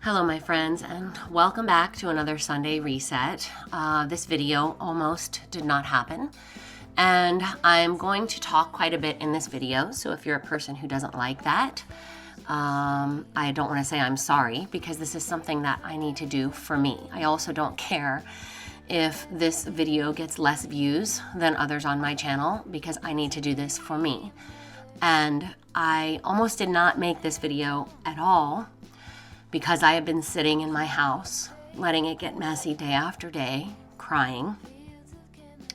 Hello my friends, and welcome back to another Sunday Reset. This video almost did not happen, and I'm going to talk quite a bit in this video, so if you're a person who doesn't like that, I don't want to say I'm sorry, because this is something that I need to do for me. I also don't care if this video gets less views than others on my channel, because I need to do this for me. And I almost did not make this video at all because I have been sitting in my house, letting it get messy day after day, crying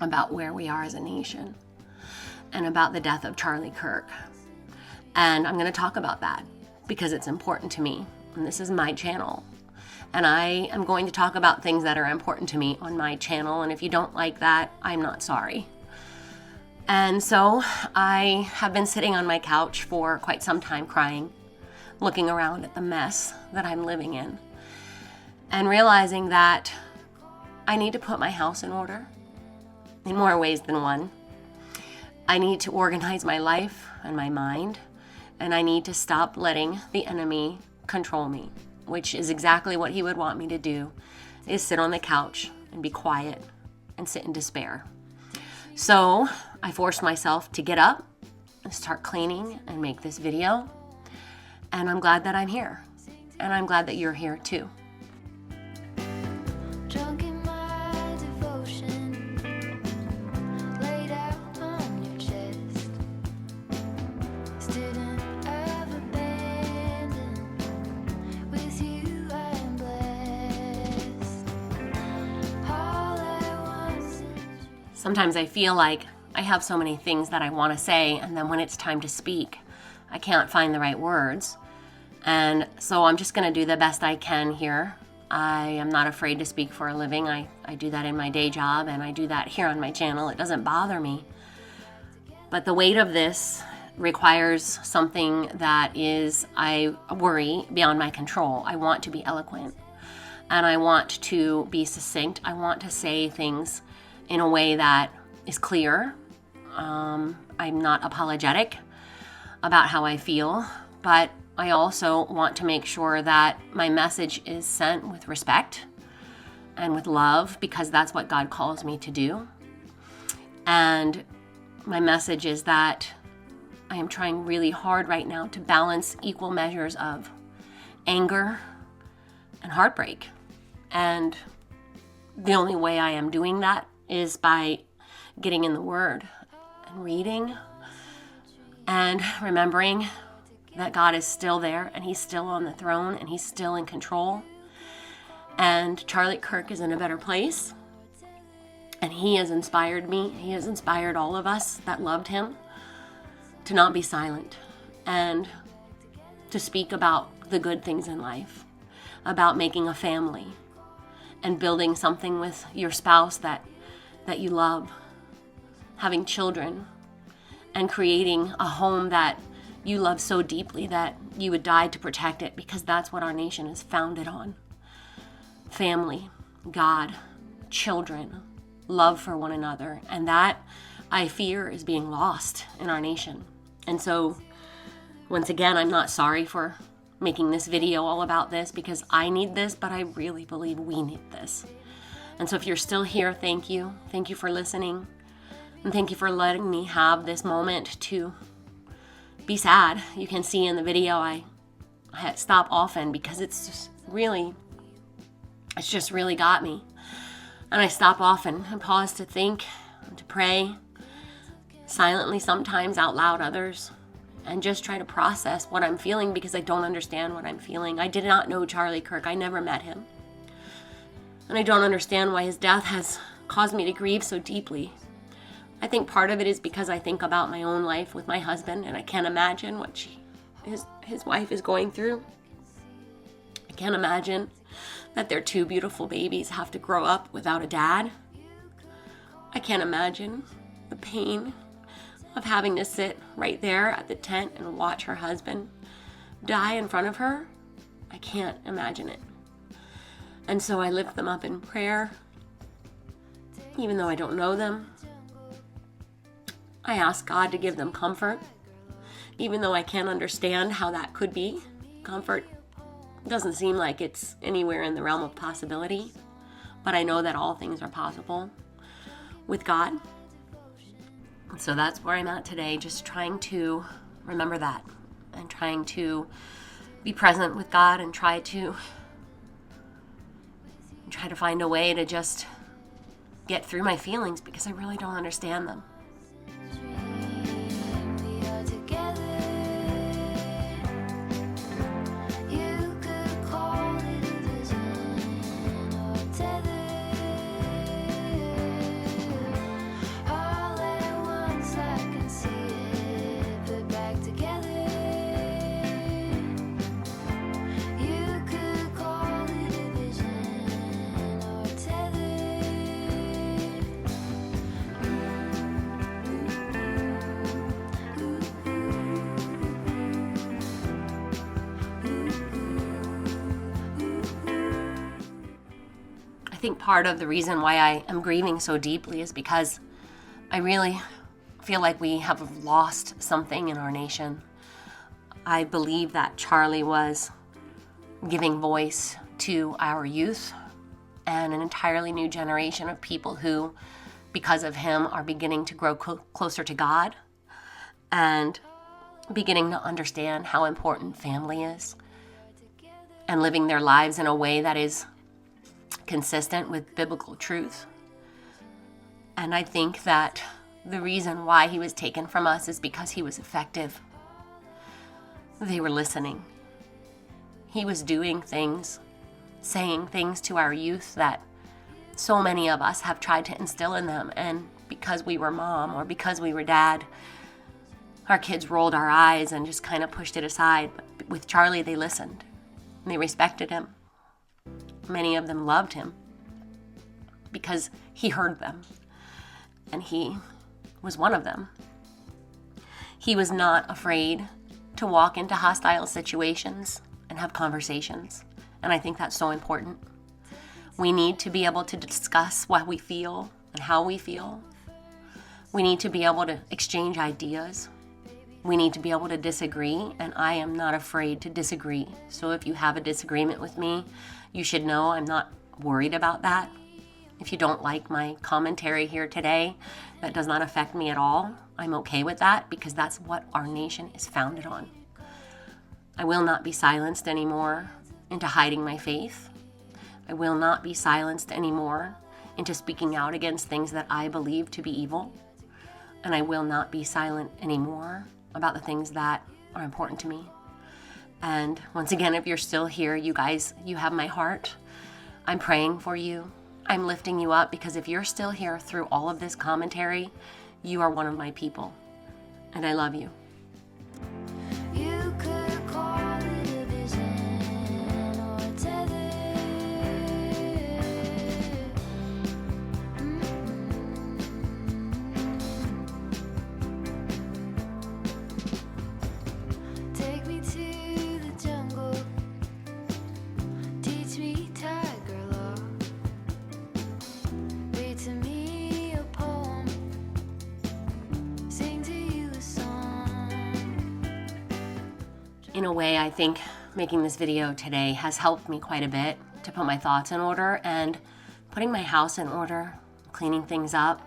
about where we are as a nation and about the death of Charlie Kirk. And I'm going to talk about that because it's important to me, and this is my channel. And I am going to talk about things that are important to me on my channel, and if you don't like that, I'm not sorry. And so I have been sitting on my couch for quite some time crying, looking around at the mess that I'm living in, and realizing that I need to put my house in order in more ways than one. I need to organize my life and my mind, and I need to stop letting the enemy control me, which is exactly what he would want me to do, is sit on the couch and be quiet and sit in despair. So I forced myself to get up and start cleaning and make this video. And I'm glad that I'm here. And I'm glad that you're here too. Drunk in my devotion, laid out on your chest. Student of abandon, with you I am blessed. All I want is Sometimes I feel like I have so many things that I want to say, and then when it's time to speak, I can't find the right words. And so I'm just going to do the best I can here. I am not afraid to speak for a living. I do that in my day job, and I do that here on my channel. It doesn't bother me. But the weight of this requires something that is, I worry, beyond my control. I want to be eloquent, and I want to be succinct. I want to say things in a way that is clear. I'm not apologetic about how I feel, but I also want to make sure that my message is sent with respect and with love, because that's what God calls me to do. And my message is that I am trying really hard right now to balance equal measures of anger and heartbreak. And the only way I am doing that is by getting in the Word and reading and remembering that God is still there, and He's still on the throne, and He's still in control. And Charlie Kirk is in a better place, and He has inspired me. He has inspired all of us that loved Him to not be silent and to speak about the good things in life, about making a family and building something with your spouse that you love, having children, and creating a home that you love so deeply that you would die to protect it, because that's what our nation is founded on. Family, God, children, love for one another. And that, I fear, is being lost in our nation. And so, once again, I'm not sorry for making this video all about this, because I need this, but I really believe we need this. And so if you're still here, thank you. Thank you for listening. And thank you for letting me have this moment to be sad. You can see in the video I stop often because it's just really got me. And I stop often and pause to think, to pray, silently sometimes, out loud others, and just try to process what I'm feeling, because I don't understand what I'm feeling. I did not know Charlie Kirk. I never met him. And I don't understand why his death has caused me to grieve so deeply. I think part of it is because I think about my own life with my husband, and I can't imagine what his wife is going through. I can't imagine that their two beautiful babies have to grow up without a dad. I can't imagine the pain of having to sit right there at the tent and watch her husband die in front of her. I can't imagine it. And so I lift them up in prayer, even though I don't know them. I ask God to give them comfort, even though I can't understand how that could be comfort It doesn't seem like it's anywhere in the realm of possibility, but I know that all things are possible with God. So that's where I'm at today, just trying to remember that and trying to be present with God and try to find a way to just get through my feelings because I really don't understand them. We are together. You could call it a vision or tether. All at once I can see it put back together. You could call it a vision or tether. I think part of the reason why I am grieving so deeply is because I really feel like we have lost something in our nation. I believe that Charlie was giving voice to our youth and an entirely new generation of people who, because of him, are beginning to grow closer to God and beginning to understand how important family is and living their lives in a way that is consistent with biblical truth. And I think that the reason why he was taken from us is because he was effective. They were listening. He was doing things, saying things to our youth that so many of us have tried to instill in them. And because we were mom or because we were dad, our kids rolled our eyes and just kind of pushed it aside. But with Charlie, they listened. And they respected him. Many of them loved him because he heard them, and he was one of them. He was not afraid to walk into hostile situations and have conversations, and I think that's so important. We need to be able to discuss what we feel and how we feel. We need to be able to exchange ideas. We need to be able to disagree, and I am not afraid to disagree. So if you have a disagreement with me, you should know I'm not worried about that. If you don't like my commentary here today, that does not affect me at all. I'm okay with that because that's what our nation is founded on. I will not be silenced anymore into hiding my faith. I will not be silenced anymore into speaking out against things that I believe to be evil. And I will not be silent anymore about the things that are important to me. And once again, if you're still here, you guys, you have my heart. I'm praying for you. I'm lifting you up because if you're still here through all of this commentary, you are one of my people. And I love you. You could call it a vision or tether. Take me to the jungle. Teach me tiger law. Read to me a poem. Sing to you a song. In a way, I think making this video today has helped me quite a bit to put my thoughts in order, and putting my house in order, cleaning things up,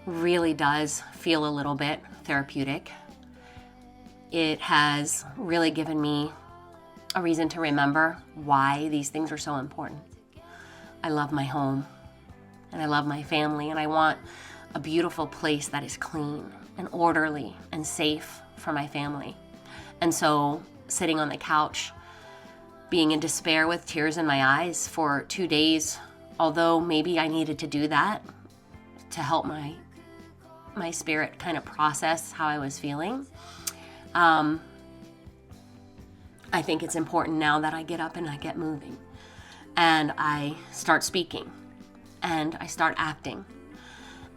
really does feel a little bit therapeutic. It has really given me a reason to remember why these things are so important. I love my home, and I love my family, and I want a beautiful place that is clean and orderly and safe for my family. And so, sitting on the couch, being in despair with tears in my eyes for 2 days, although maybe I needed to do that to help my spirit kind of process how I was feeling, I think it's important now that I get up and I get moving and I start speaking and I start acting.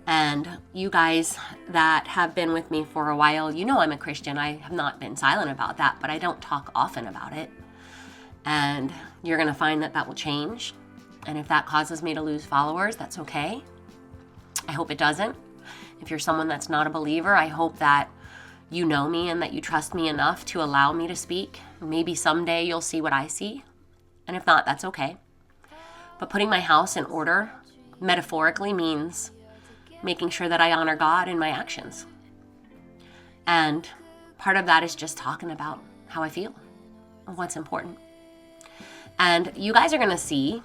And you guys that have been with me for a while, you know I'm a Christian. I have not been silent about that, but I don't talk often about it. And you're going to find that that will change. And if that causes me to lose followers, that's okay. I hope it doesn't. If you're someone that's not a believer, I hope that you know me and that you trust me enough to allow me to speak. Maybe someday you'll see what I see. And if not, that's okay. But putting my house in order metaphorically means making sure that I honor God in my actions. And part of that is just talking about how I feel and what's important. And you guys are going to see,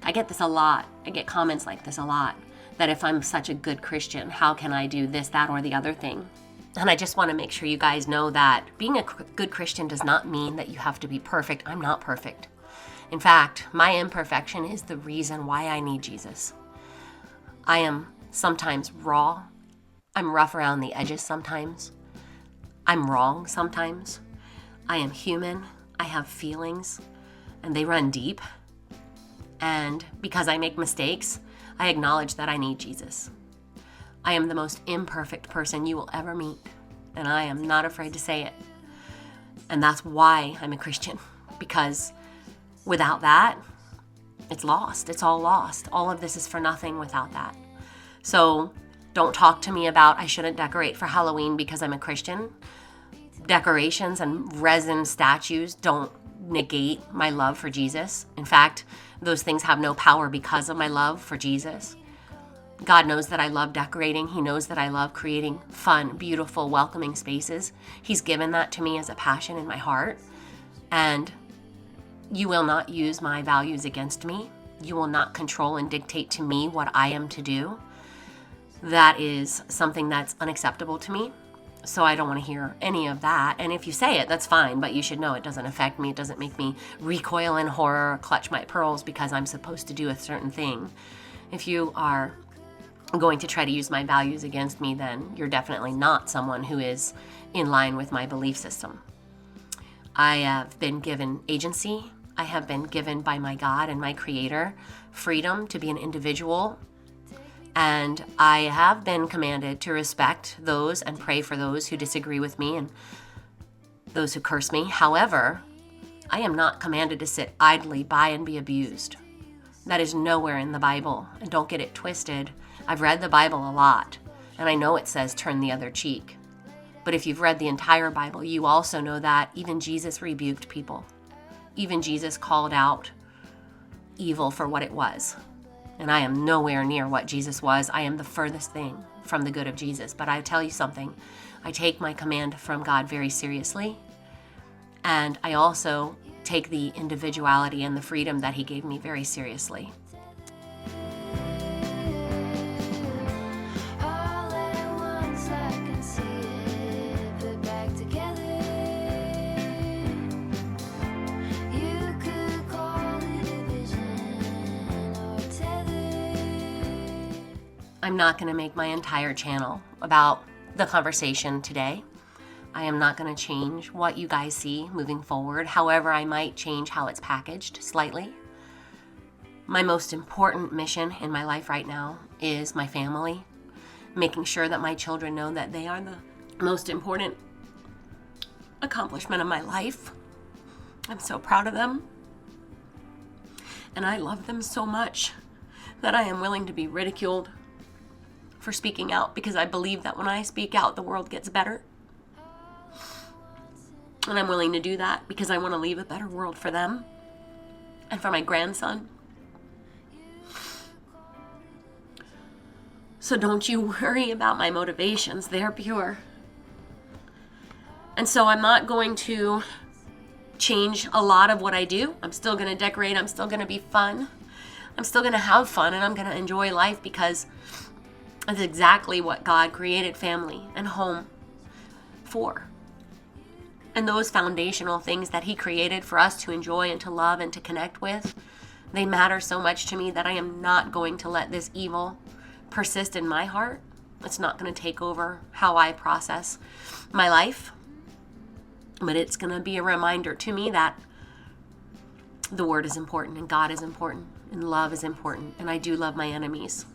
I get this a lot. I get comments like this a lot, that if I'm such a good Christian, how can I do this, that, or the other thing? And I just want to make sure you guys know that being a good Christian does not mean that you have to be perfect. I'm not perfect. In fact, my imperfection is the reason why I need Jesus. I am sometimes raw. I'm rough around the edges sometimes. I'm wrong sometimes. I am human. I have feelings, and they run deep. And because I make mistakes, I acknowledge that I need Jesus. I am the most imperfect person you will ever meet, and I am not afraid to say it. And that's why I'm a Christian, because without that, it's lost. It's all lost. All of this is for nothing without that. So don't talk to me about I shouldn't decorate for Halloween because I'm a Christian. Decorations and resin statues don't negate my love for Jesus. In fact, those things have no power because of my love for Jesus. God knows that I love decorating. He knows that I love creating fun, beautiful, welcoming spaces. He's given that to me as a passion in my heart. And you will not use my values against me. You will not control and dictate to me what I am to do. That is something that's unacceptable to me. So I don't want to hear any of that. And if you say it, that's fine. But you should know it doesn't affect me. It doesn't make me recoil in horror or clutch my pearls because I'm supposed to do a certain thing. If you are going to try to use my values against me, then you're definitely not someone who is in line with my belief system. I have been given agency. I have been given by my God and my Creator freedom to be an individual. And I have been commanded to respect those and pray for those who disagree with me and those who curse me. However, I am not commanded to sit idly by and be abused. That is nowhere in the Bible. And don't get it twisted. I've read the Bible a lot, and I know it says turn the other cheek. But if you've read the entire Bible, you also know that even Jesus rebuked people. Even Jesus called out evil for what it was. And I am nowhere near what Jesus was. I am the furthest thing from the good of Jesus. But I tell you something, I take my command from God very seriously. And I also take the individuality and the freedom that He gave me very seriously. All at once I can see it put back together. You could call it a vision or tether. I'm not going to make my entire channel about the conversation today. I am not going to change what you guys see moving forward. However, I might change how it's packaged slightly. My most important mission in my life right now is my family, making sure that my children know that they are the most important accomplishment of my life. I'm so proud of them. And I love them so much that I am willing to be ridiculed for speaking out, because I believe that when I speak out, the world gets better. And I'm willing to do that because I want to leave a better world for them and for my grandson. So don't you worry about my motivations. They're pure. And so I'm not going to change a lot of what I do. I'm still going to decorate. I'm still going to be fun. I'm still going to have fun, and I'm going to enjoy life because that's exactly what God created family and home for. And those foundational things that He created for us to enjoy and to love and to connect with, they matter so much to me that I am not going to let this evil persist in my heart. It's not going to take over how I process my life. But it's going to be a reminder to me that the Word is important and God is important and love is important. And I do love my enemies.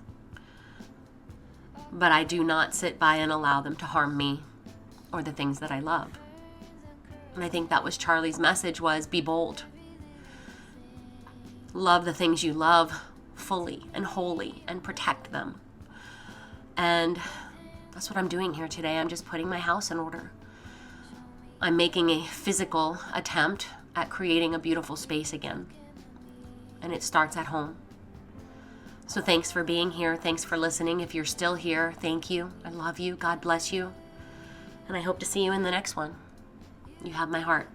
But I do not sit by and allow them to harm me or the things that I love. And I think that was Charlie's message, was be bold. Love the things you love fully and wholly and protect them. And that's what I'm doing here today. I'm just putting my house in order. I'm making a physical attempt at creating a beautiful space again. And it starts at home. So thanks for being here. Thanks for listening. If you're still here, thank you. I love you. God bless you. And I hope to see you in the next one. You have my heart.